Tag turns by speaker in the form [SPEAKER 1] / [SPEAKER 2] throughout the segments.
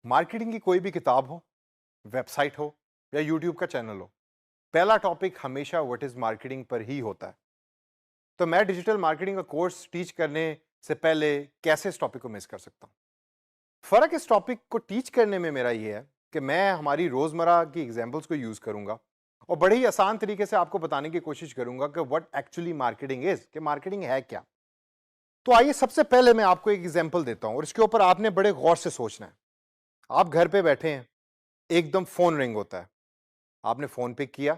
[SPEAKER 1] Marketing की कोई भी किताब हो, वेबसाइट हो या यूट्यूब का चैनल हो, पहला टॉपिक हमेशा व्हाट इज मार्केटिंग पर ही होता है। तो मैं डिजिटल मार्केटिंग का कोर्स टीच करने से पहले कैसे इस टॉपिक को मिस कर सकता हूं? फर्क इस टॉपिक को टीच करने में मेरा ये है कि मैं हमारी रोजमर्रा की एग्जांपल्स को यूज करूंगा और बड़े ही आसान तरीके से आपको बताने की कोशिश करूंगा कि व्हाट एक्चुअली मार्केटिंग इज, कि मार्केटिंग है क्या। तो आइए सबसे पहले मैं आपको एक एग्जांपल देता हूं और इसके ऊपर आपने बड़े गौर से सोचना है। आप घर पे बैठे हैं, एकदम फोन रिंग होता है, आपने फोन पिक किया।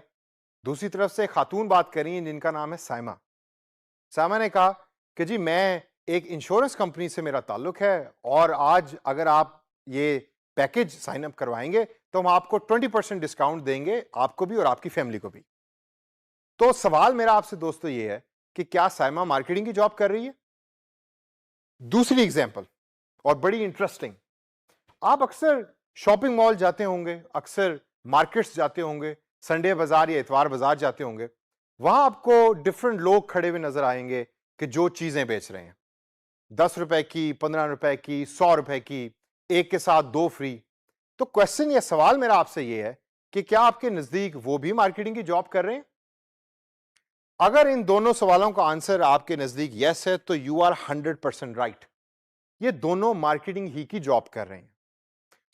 [SPEAKER 1] दूसरी तरफ से एक खातून बात कर रही हैं जिनका नाम है साइमा। साइमा ने कहा कि जी मैं एक इंश्योरेंस कंपनी से मेरा ताल्लुक है और आज अगर आप ये पैकेज साइन अप करवाएंगे तो हम आपको 20% डिस्काउंट देंगे, आपको भी और आपकी फैमिली को भी। तो सवाल मेरा आपसे दोस्तों ये है कि क्या साइमा मार्केटिंग की जॉब कर रही है? दूसरी एग्जांपल और बड़ी इंटरेस्टिंग। आप अक्सर शॉपिंग मॉल जाते होंगे, अक्सर मार्केट्स जाते होंगे, संडे बाजार या इतवार बाजार जाते होंगे। वहां आपको डिफरेंट लोग खड़े हुए नजर आएंगे कि जो चीजें बेच रहे हैं, 10 रुपए की, 15 रुपए की, 100 रुपए की, एक के साथ दो फ्री। तो क्वेश्चन या सवाल मेरा आपसे यह है कि क्या आपके नजदीक वो भी मार्केटिंग की जॉब कर रहे हैं? अगर इन दोनों सवालों का आंसर आपके नजदीक यस है तो यू आर 100% राइट। ये दोनों मार्केटिंग ही की जॉब कर रहे हैं।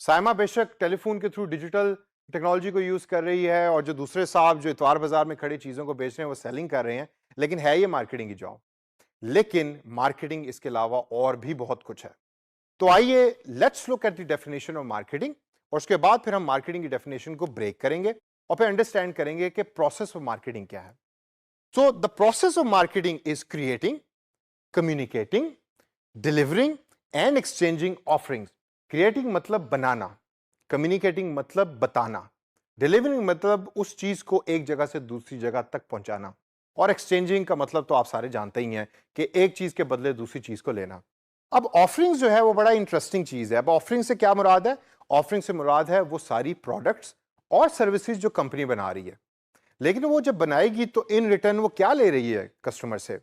[SPEAKER 1] साइमा बेशक टेलीफोन के थ्रू डिजिटल टेक्नोलॉजी को यूज कर रही है और जो दूसरे साहब जो इतवार बाजार में खड़ी चीजों को बेच रहे हैं वो सेलिंग कर रहे हैं, लेकिन है ये मार्केटिंग की जॉब। लेकिन मार्केटिंग इसके अलावा और भी बहुत कुछ है। तो आइए let's look at the definition of marketing और उसके बाद फिर हम मार्केटिंग की डेफिनेशन को ब्रेक करेंगे और फिर अंडरस्टैंड करेंगे कि प्रोसेस ऑफ मार्केटिंग क्या है। So the process of marketing is creating, communicating, delivering and exchanging offerings. Creating मतलब बनाना, कम्युनिकेटिंग मतलब बताना, डिलीवरिंग मतलब उस चीज को एक जगह से दूसरी जगह तक पहुंचाना, और एक्सचेंजिंग का मतलब तो आप सारे जानते ही हैं कि एक चीज के बदले दूसरी चीज को लेना। अब ऑफरिंग्स जो है वो बड़ा इंटरेस्टिंग चीज है। अब ऑफरिंग से क्या मुराद है? ऑफरिंग से मुराद है वो सारी प्रोडक्ट्स और सर्विसेज जो कंपनी बना रही है। लेकिन वो जब बनाएगी तो इन रिटर्न वो क्या ले रही है कस्टमर से?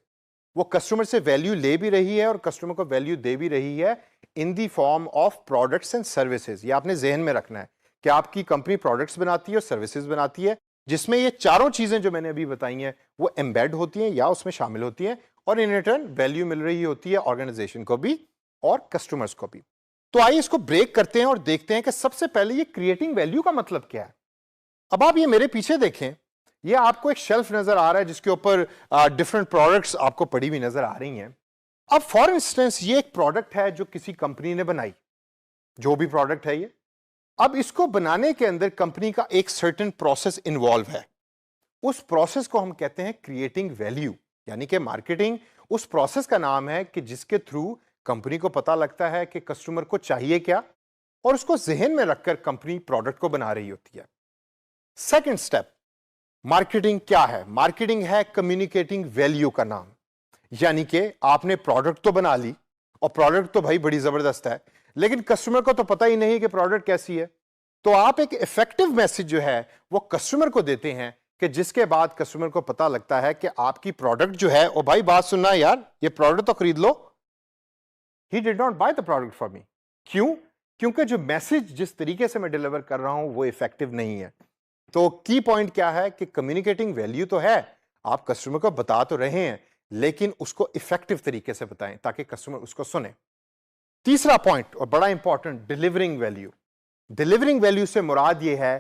[SPEAKER 1] वो कस्टमर से वैल्यू ले भी रही है और कस्टमर को वैल्यू दे भी रही है in the form of products and services. ये आपने जहन में रखना है कि आपकी कंपनी प्रोडक्ट्स बनाती है और सर्विसेज बनाती है, जिसमें ये चारों चीजें जो मैंने अभी बताई हैं वो एम्बेड होती हैं या उसमें शामिल होती हैं, और इन रिटर्न वैल्यू मिल रही होती है ऑर्गेनाइजेशन को भी और कस्टमर्स को भी। तो आइए इसको ब्रेक करते हैं और देखते हैं कि सबसे पहले ये क्रिएटिंग वैल्यू का मतलब क्या है। अब आप ये मेरे पीछे देखें, ये आपको एक शेल्फ नजर आ रहा है जिसके ऊपर डिफरेंट प्रोडक्ट्स आपको पड़ी हुई नजर आ रही हैं। अब फॉर इंस्टेंस ये एक प्रोडक्ट है जो किसी कंपनी ने बनाई, जो भी प्रोडक्ट है ये। अब इसको बनाने के अंदर कंपनी का एक सर्टेन प्रोसेस इन्वॉल्व है। उस प्रोसेस को हम कहते हैं क्रिएटिंग वैल्यू, यानी कि मार्केटिंग उस प्रोसेस का नाम है कि जिसके थ्रू कंपनी को पता लगता है कि कस्टमर को चाहिए क्या, और उसको जहन में रखकर कंपनी प्रोडक्ट को बना रही होती है। सेकेंड स्टेप, मार्केटिंग क्या है? मार्केटिंग है कम्युनिकेटिंग वैल्यू का नाम। यानी कि आपने प्रोडक्ट तो बना ली और प्रोडक्ट तो भाई बड़ी जबरदस्त है, लेकिन कस्टमर को तो पता ही नहीं कि प्रोडक्ट कैसी है। तो आप एक इफेक्टिव मैसेज जो है वो कस्टमर को देते हैं कि जिसके बाद कस्टमर को पता लगता है कि आपकी प्रोडक्ट जो है, ओ भाई बात सुनना यार, ये प्रोडक्ट तो खरीद लो। He did not buy the product for me. क्यों? क्योंकि जो मैसेज जिस तरीके से मैं डिलीवर कर रहा हूं वो इफेक्टिव नहीं है। तो की पॉइंट क्या है कि कम्युनिकेटिंग वैल्यू तो है, आप कस्टमर को बता तो रहे हैं, लेकिन उसको इफेक्टिव तरीके से बताएं ताकि कस्टमर उसको सुने। तीसरा पॉइंट और बड़ा important, delivering value. Delivering value से मुराद यह है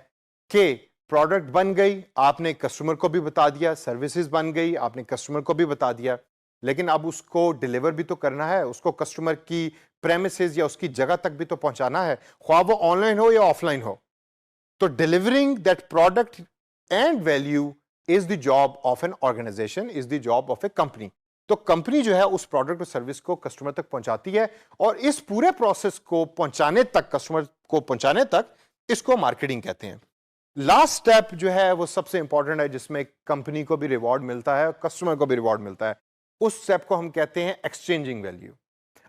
[SPEAKER 1] कि प्रोडक्ट बन गई, आपने कस्टमर को भी बता दिया, सर्विसेज बन गई, आपने कस्टमर को भी बता दिया, लेकिन अब उसको डिलीवर भी तो करना है, उसको कस्टमर की प्रेमिसेस या उसकी जगह तक भी तो पहुंचाना है, ख्वाह वो ऑनलाइन हो या ऑफलाइन हो। तो delivering that product and value is the job of an organisation, is the job of a company. तो कंपनी जो है उस प्रोडक्ट और सर्विस को कस्टमर तक पहुंचाती है, और इस पूरे प्रोसेस को पहुंचाने तक, कस्टमर को पहुंचाने तक, इसको मार्केटिंग कहते हैं। लास्ट स्टेप जो है वो सबसे इंपॉर्टेंट है, जिसमें कंपनी को भी रिवॉर्ड मिलता है, कस्टमर को भी रिवॉर्ड मिलता है। उस स्टेप को हम कहते हैं एक्सचेंजिंग वैल्यू।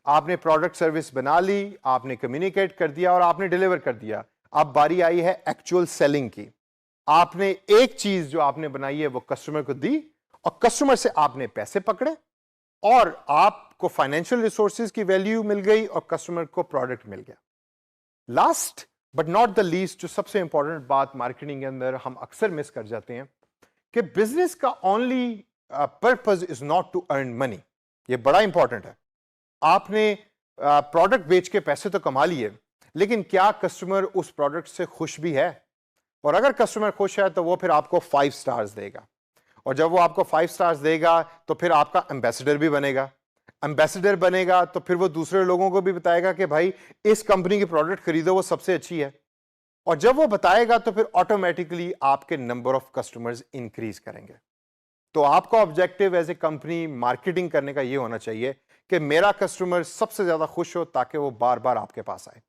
[SPEAKER 1] आपने प्रोडक्ट सर्विस बना ली, आपने कम्युनिकेट कर दिया और आपने डिलीवर कर दिया। अब बारी आई है एक्चुअल सेलिंग की। आपने एक चीज जो आपने बनाई है वो कस्टमर को दी, और कस्टमर से आपने पैसे पकड़े, और आपको फाइनेंशियल रिसोर्सेज की वैल्यू मिल गई और कस्टमर को प्रोडक्ट मिल गया। Last but not the least, जो सबसे इंपॉर्टेंट बात मार्केटिंग के अंदर हम अक्सर मिस कर जाते हैं कि बिजनेस का only purpose is not to earn money. ये बड़ा इंपॉर्टेंट है। आपने प्रोडक्ट बेच के पैसे तो कमा लिए, लेकिन क्या कस्टमर उस प्रोडक्ट से खुश भी है? और अगर कस्टमर खुश है तो वो फिर आपको 5 स्टार्स देगा, और जब वो आपको 5 स्टार्स देगा तो फिर आपका एम्बेसडर भी बनेगा। एम्बेसडर बनेगा तो फिर वो दूसरे लोगों को भी बताएगा कि भाई इस कंपनी की प्रोडक्ट खरीदो, वो सबसे अच्छी है। और जब वो बताएगा तो फिर ऑटोमेटिकली आपके नंबर ऑफ कस्टमर्स इंक्रीज करेंगे। तो आपका objective as a company marketing करने का ये होना चाहिए कि मेरा कस्टमर सबसे ज्यादा खुश हो ताकि वो बार बार आपके पास आए।